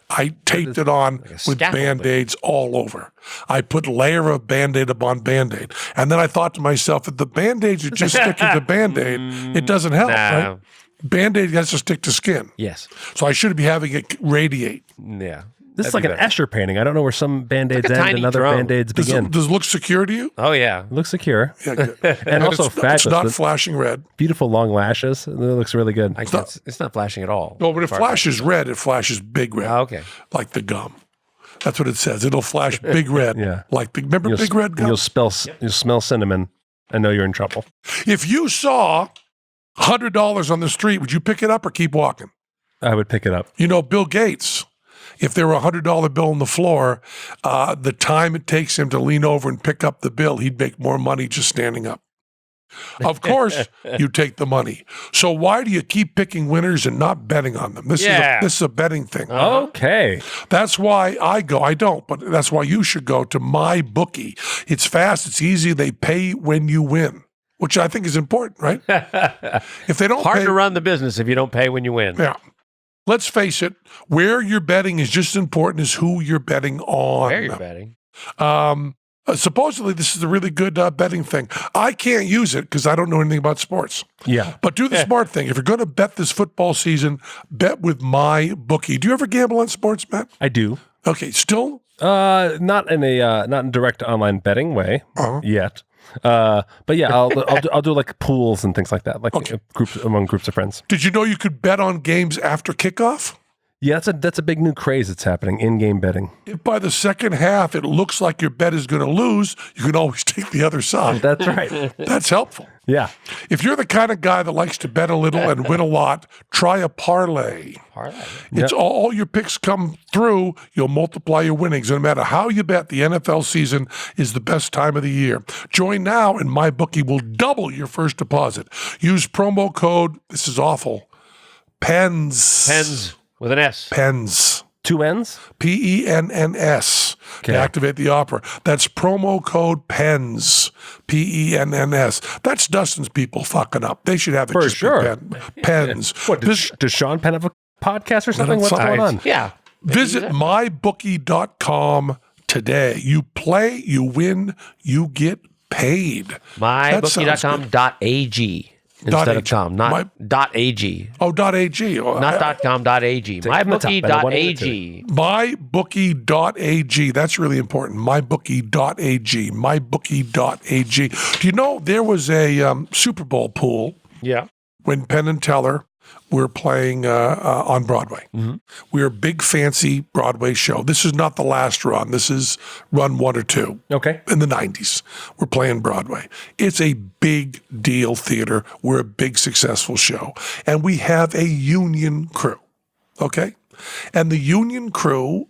taped it on a with scaffolding. Band-Aids all over. I put layer of Band-Aid upon Band-Aid. And then I thought to myself, if the Band-Aids are just sticking to Band-Aid, it doesn't help, right? Band-Aid has to stick to skin. Yes. So I should be having it radiate. Yeah. This is That'd like be an better. Escher painting. I don't know where some Band-Aids like a end tiny and other drone. Band-Aids Does begin. it look secure to you? Oh, yeah. Looks secure. Yeah, good. And also it's fabulous. not The flashing red. beautiful long lashes. It looks really good. It's not flashing at all. No, when it Far- flashes red, it flashes big red. Oh, okay. Like the gum. That's what it says. It'll flash big red. Yeah. Like remember You'll, big red gum? you'll smell cinnamon and know you're in trouble. If you saw $100 on the street, would you pick it up or keep walking? I would pick it up. Bill Gates, if there were a $100 bill on the floor, the time it takes him to lean over and pick up the bill, he'd make more money just standing up. Of course, you take the money. So why do you keep picking winners and not betting on them? This is a betting thing. Okay. That's why I go. I don't, but that's why you should go to my bookie. It's fast. It's easy. They pay when you win, which I think is important, right? If they don't Hard pay, to run the business if you don't pay when you win. yeah. Let's face it, where you're betting is just as important as who you're betting on. Where you're betting. Supposedly, this is a really good betting thing. I can't use it because I don't know anything about sports. Yeah. But do the smart thing. If you're going to bet this football season, bet with my bookie. Do you ever gamble on sports, Matt? I do. Okay, still? Not in direct online betting way yet. But yeah, I'll do like pools and things like that, like among groups of friends. Did you know you could bet on games after kickoff? Yeah, that's a big new craze that's happening, in-game betting. If by the second half it looks like your bet is going to lose, you can always take the other side. That's right. That's helpful. Yeah. If you're the kind of guy that likes to bet a little and win a lot, try a parlay. It's all your picks come through, you'll multiply your winnings. No matter how you bet, the NFL season is the best time of the year. Join now and MyBookie will double your first deposit. Use promo code, this is awful, PENS. Pens with an S. PENS. 2 N's? PENNS to activate the offer. That's promo code PENS. PENNS. That's Dustin's people fucking up. They should have it For just sure. Pens. What, does Sean Penn have a podcast or something? What's going on? Yeah. Visit mybookie.com today. You play, you win, you get paid. MyBookie.com.ag instead of .com, not .ag. Oh, .ag. Oh, Not .com, .ag. MyBookie.ag. MyBookie.ag. That's really important. MyBookie.ag. MyBookie.ag. Do you know there was a Super Bowl pool Yeah. when Penn and Teller were playing on Broadway? Mm-hmm. We're a big, fancy Broadway show. This is not the last run. This is run 1 or 2. Okay. In the 90s. We're playing Broadway. It's a big deal theater. We're a big, successful show. And we have a union crew, okay? And the union crew,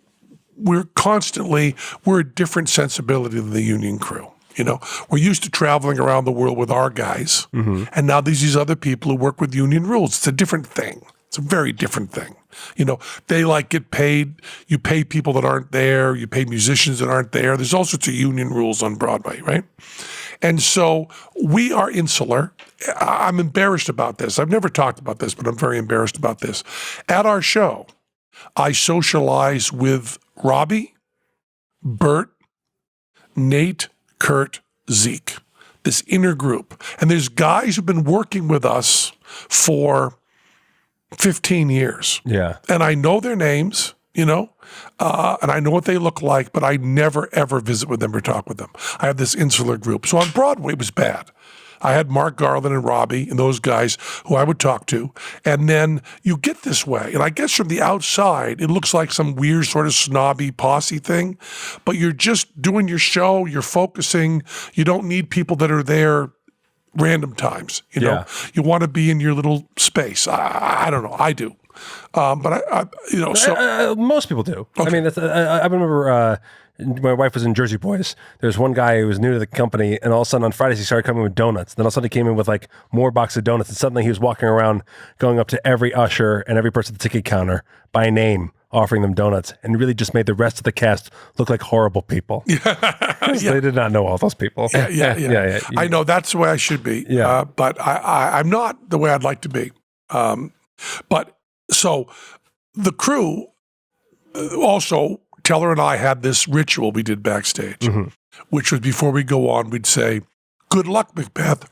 we're a different sensibility than the union crew. You know, we're used to traveling around the world with our guys. And now there's these other people who work with union rules. It's a different thing. It's a very different thing. You know, they get paid. You pay people that aren't there. You pay musicians that aren't there. There's all sorts of union rules on Broadway, right? And so we are insular. I'm embarrassed about this. I've never talked about this, but I'm very embarrassed about this. At our show, I socialize with Robbie, Bert, Nate, Kurt, Zeke, this inner group. And there's guys who've been working with us for 15 years. Yeah. And I know their names, and I know what they look like, but I never, ever visit with them or talk with them. I have this insular group. So on Broadway, it was bad. I had Mark Garland and Robbie and those guys who I would talk to. And then you get this way. And I guess from the outside, it looks like some weird sort of snobby posse thing, but you're just doing your show. You're focusing. You don't need people that are there random times. You want to be in your little space. I don't know. I do. But most people do. Okay. I mean, I remember my wife was in Jersey Boys. There's one guy who was new to the company, and all of a sudden on Fridays he started coming with donuts. Then all of a sudden he came in with more box of donuts, and suddenly he was walking around, going up to every usher and every person at the ticket counter by name, offering them donuts, and really just made the rest of the cast look like horrible people. They did not know all those people. Yeah. I know that's the way I should be. Yeah. But I'm not the way I'd like to be. But so the crew also, Teller and I had this ritual we did backstage, which was before we go on, we'd say, "Good luck, Macbeth."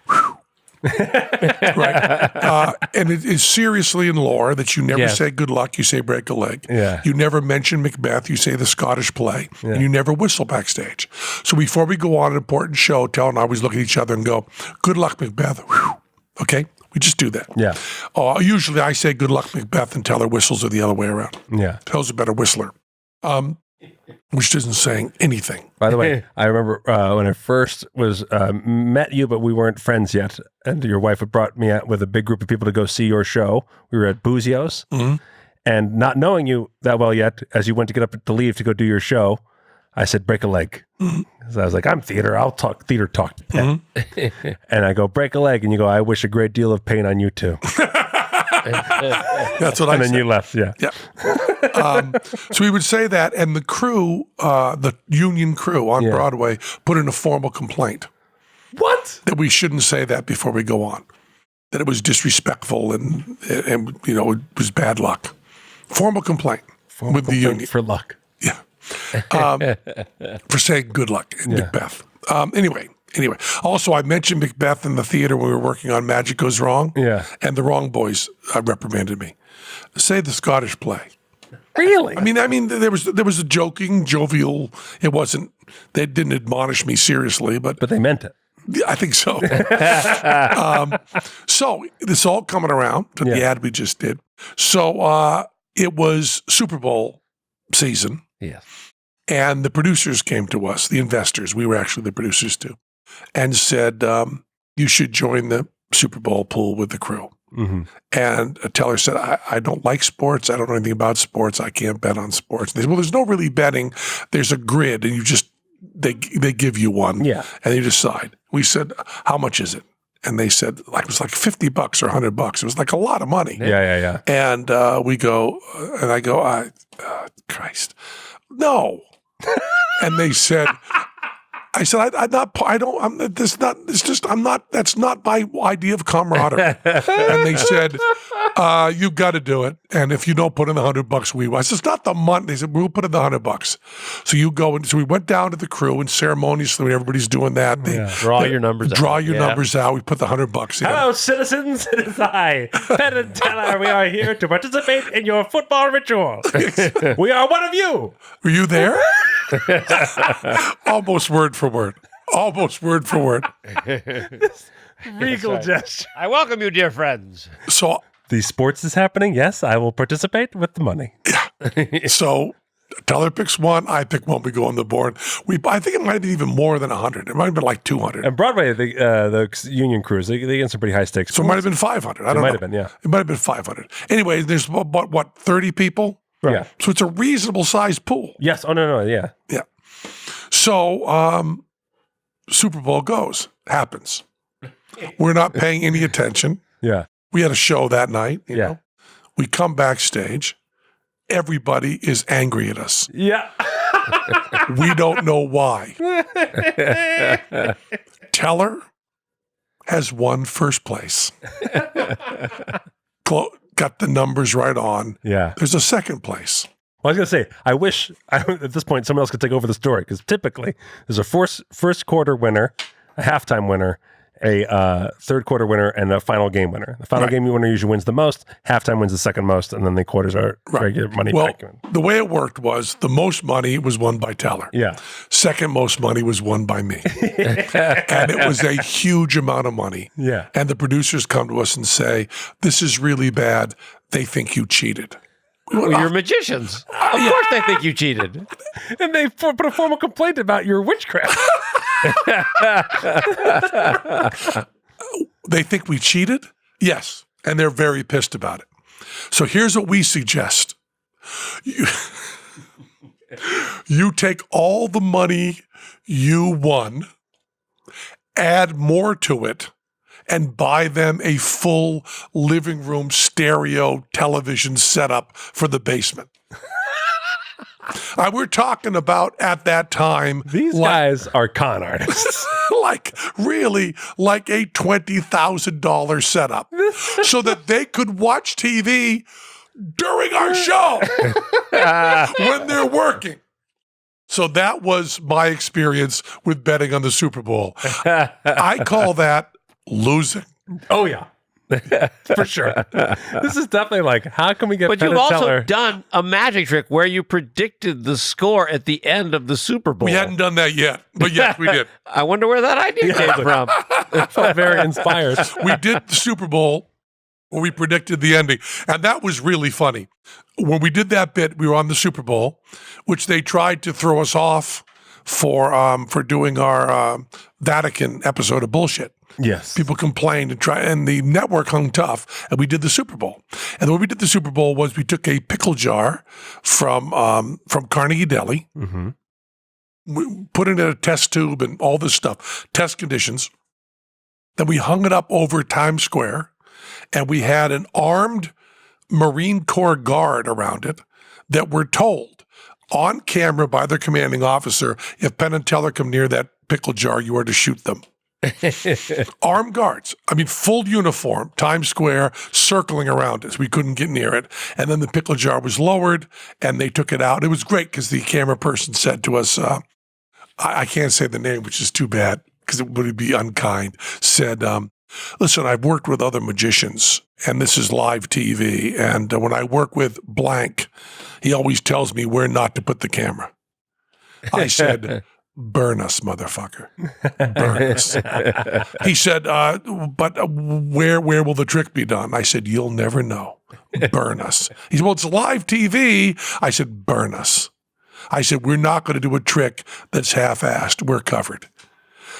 Right? And it is seriously in lore that you never say good luck, you say break a leg. Yeah. You never mention Macbeth, you say the Scottish play. Yeah. And you never whistle backstage. So before we go on an important show, Teller and I always look at each other and go, "Good luck, Macbeth." Okay? We just do that. Yeah. Usually I say good luck, Macbeth, and Teller whistles are the other way around. Yeah. Teller's a better whistler. Which isn't saying anything. By the way, I remember when I first was met you, but we weren't friends yet. And your wife had brought me out with a big group of people to go see your show. We were at Boozio's. And not knowing you that well yet, as you went to get up to leave to go do your show, I said, break a leg. So I was like, I'm theater. I'll talk theater talk to Penn. And I go, break a leg. And you go, I wish a great deal of pain on you too. That's what I said. And then you left, yeah. So we would say that, and the crew, the union crew on Broadway, put in a formal complaint. What? That we shouldn't say that before we go on. That it was disrespectful and it was bad luck. Formal complaint with the union. For luck. Yeah. For saying good luck in Macbeth. Anyway. Also, I mentioned Macbeth in the theater when we were working on Magic Goes Wrong. Yeah. And the wrong boys reprimanded me. Say the Scottish play. Really? I mean, there was a joking, jovial. It wasn't. They didn't admonish me seriously, but they meant it. I think so. So this all coming around to the ad we just did. So it was Super Bowl season. Yes. And the producers came to us, the investors. We were actually the producers too, and said, you should join the Super Bowl pool with the crew. Mm-hmm. And Teller said, I don't like sports. I don't know anything about sports. I can't bet on sports. And they said, well, there's no really betting. There's a grid, and they give you one. Yeah. And you decide. We said, how much is it? And they said, it was like $50 or $100. It was like a lot of money. Yeah. And we go, and I go, Christ, no. And they said, I said, that's not my idea of camaraderie. And they said, you've got to do it. And if you don't put in the $100, we will. I said, it's not the money. They said, we'll put in the $100. So you go. And so we went down to the crew, and ceremoniously, when everybody's doing that, they Draw your numbers out. We put the $100 in. Hello, citizens. It is I, Penn and Teller. We are here to participate in your football ritual. We are one of you. Were you there? Almost word for word. Regal gesture. I welcome you, dear friends. So The sports is happening. Yes, I will participate with the money. So Teller picks one. I pick one. We go on the board. I think it might have been even more than 100. It might have been like 200. And Broadway, the Union Cruise, they get some pretty high stakes. So it might have been 500. I don't know. It might have been, yeah. It might have been 500. Anyway, there's what 30 people? Right. Yeah. So it's a reasonable sized pool. Yes. Oh, no. Yeah. Yeah. So Super Bowl happens. We're not paying any attention. Yeah. We had a show that night. You Yeah. know? We come backstage. Everybody is angry at us. Yeah. We don't know why. Teller has won first place. Got the numbers right on. Yeah. There's a second place. Well, I was going to say, I wish at this point someone else could take over the story, because typically there's a first quarter winner, a halftime winner, a third quarter winner, and a final game winner. The final game winner usually wins the most, halftime wins the second most, and then the quarters are regular money back. The way it worked was the most money was won by Teller. Yeah. Second most money was won by me. And it was a huge amount of money. Yeah. And the producers come to us and say, this is really bad. They think you cheated. Well, you're magicians. Of course they think you cheated. And they put a formal complaint about your witchcraft. They think we cheated? Yes. And they're very pissed about it. So here's what we suggest. You take all the money you won, add more to it, and buy them a full living room stereo television setup for the basement. We're talking about at that time. These guys are con artists. Really like a $20,000 setup so that they could watch TV during our show when they're working. So that was my experience with betting on the Super Bowl. I call that losing. Oh, yeah. For sure. This is definitely like, how can we get But you've also done a magic trick where you predicted the score at the end of the Super Bowl. We hadn't done that yet, but yes, we did. I wonder where that idea came from. It felt very inspired. We did the Super Bowl where we predicted the ending, and that was really funny. When we did that bit, we were on the Super Bowl, which they tried to throw us off for doing our Vatican episode of bullshit. Yes. People complained and the network hung tough, and we did the Super Bowl. And the way we did the Super Bowl was we took a pickle jar from Carnegie Deli, we put it in a test tube and all this stuff, test conditions. Then we hung it up over Times Square, and we had an armed Marine Corps guard around it that were told on camera by their commanding officer, if Penn and Teller come near that pickle jar, you are to shoot them. Armed guards, full uniform, Times Square, circling around us. We couldn't get near it. And then the pickle jar was lowered, and they took it out. It was great because the camera person said to us, I can't say the name, which is too bad because it would be unkind, said, listen, I've worked with other magicians, and this is live TV. And when I work with blank, he always tells me where not to put the camera. I said, burn us, motherfucker. Burn us. He said, but where will the trick be done? I said, you'll never know. Burn us. He said, well, it's live TV. I said, burn us. I said, we're not going to do a trick that's half-assed. We're covered.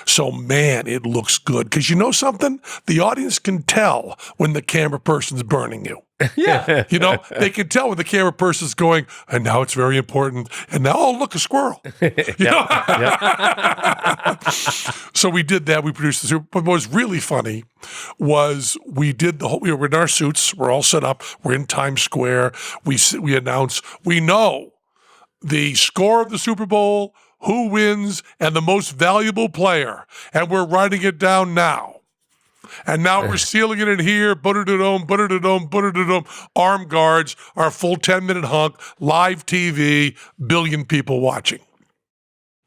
So, man, it looks good. Because you know something? The audience can tell when the camera person's burning you. Yeah. You know, they can tell when the camera person's going, and now it's very important. And now, oh, look, a squirrel. You know? So we did that. We produced the Super. But what was really funny was we did the whole. We were in our suits. We're all set up. We're in Times Square. We announce. We know the score of the Super Bowl, who wins, and the most valuable player, and we're writing it down now. And now we're sealing it in here. Butter-da-dome, butter-da-dome, butter-da-dome. Armed guards, our full 10-minute hunk, live TV, billion people watching.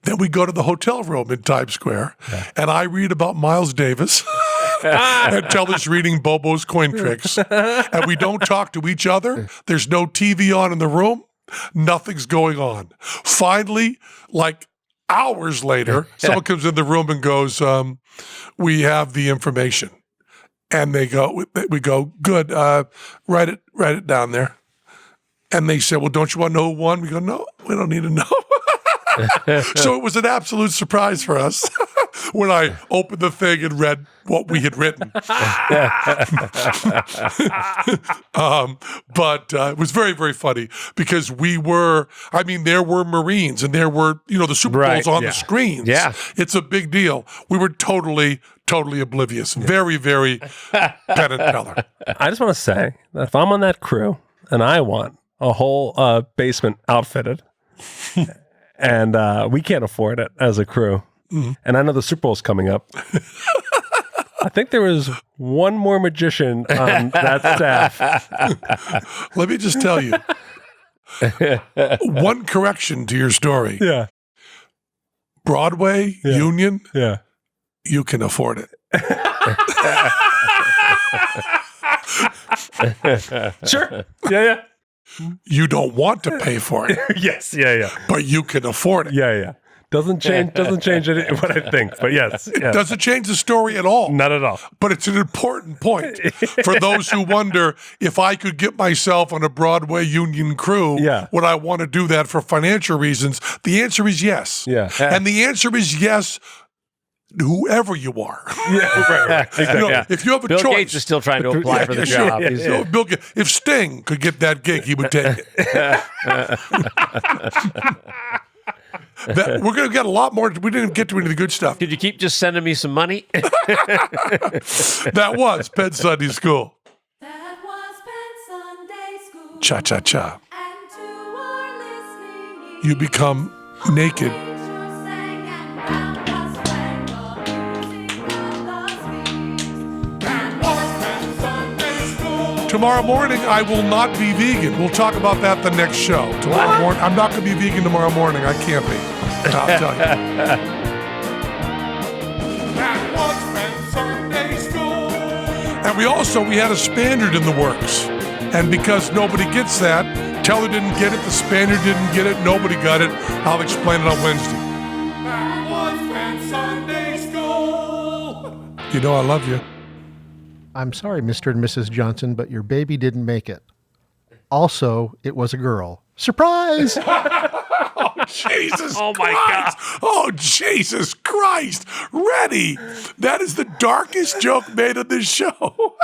Then we go to the hotel room in Times Square, and I read about Miles Davis and Teller's reading Bobo's coin tricks. And we don't talk to each other. There's no TV on in the room. Nothing's going on. Finally, like hours later, someone comes in the room and goes, we have the information. And we go, good, write it down there. And they said, well, don't you want to know who won? We go, no, we don't need to know. So it was an absolute surprise for us when I opened the thing and read what we had written. But it was very, very funny because there were Marines and there were, the Super Bowl's on the screens. Yeah. It's a big deal. We were totally oblivious. Very, very Penn and Teller. I just want to say that if I'm on that crew and I want a whole basement outfitted and we can't afford it as a crew, and I know the Super Bowl's coming up, I think there was one more magician on that staff. Let me just tell you, one correction to your story. Yeah. Broadway, Union, Yeah. you can afford it. Sure. Yeah. You don't want to pay for it, Yes. Yeah. but you can afford it. Yeah. Doesn't change what I think, but yes. It doesn't change the story at all. Not at all. But it's an important point for those who wonder if I could get myself on a Broadway Union crew, would I want to do that for financial reasons? The answer is yes. Yeah. And the answer is yes, whoever you are. Yeah, right. Exactly. If you have a Bill choice. Gates is still trying to apply for the job. He's- Bill Gates, if Sting could get that gig, he would take it. We're going to get a lot more. We didn't get to any of the good stuff. Could you keep just sending me some money? That was Penn Sunday School. That was Penn Sunday School. Cha-cha-cha. And to our listening You become naked. angels sang and round us rang the music of the spheres. That was Penn Sunday School. Tomorrow morning, I will not be vegan. We'll talk about that the next show. Tomorrow morning, I'm not going to be vegan tomorrow morning. I can't be. I'll tell you. That was Penn Sunday School. And we had a Spaniard in the works. And because nobody gets that, Teller didn't get it, the Spaniard didn't get it, nobody got it. I'll explain it on Wednesday. That was Penn Sunday School. You know I love you. I'm sorry, Mr. and Mrs. Johnson, but your baby didn't make it. Also, it was a girl. Surprise! Jesus Oh, my Christ. Oh, Jesus Christ. Ready. That is the darkest joke made on this show.